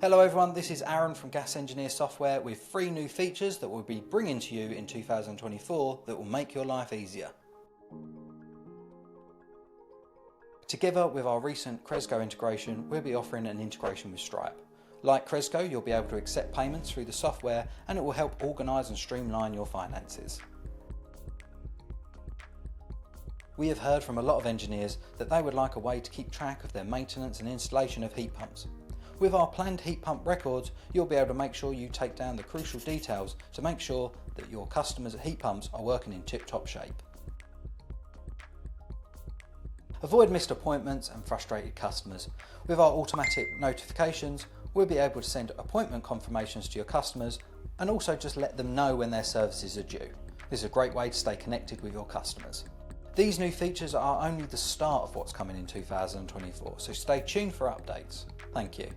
Hello everyone, this is Aaron from Gas Engineer Software with 3 new features that we'll be bringing to you in 2024 that will make your life easier. Together with our recent Crezco integration, we'll be offering an integration with Stripe. Like Crezco, you'll be able to accept payments through the software and it will help organise and streamline your finances. We have heard from a lot of engineers that they would like a way to keep track of their maintenance and installation of heat pumps. With our planned heat pump records, you'll be able to make sure you take down the crucial details to make sure that your customers' heat pumps are working in tip-top shape. Avoid missed appointments and frustrated customers. With our automatic notifications, we'll be able to send appointment confirmations to your customers and also just let them know when their services are due. This is a great way to stay connected with your customers. These new features are only the start of what's coming in 2024, so stay tuned for updates. Thank you.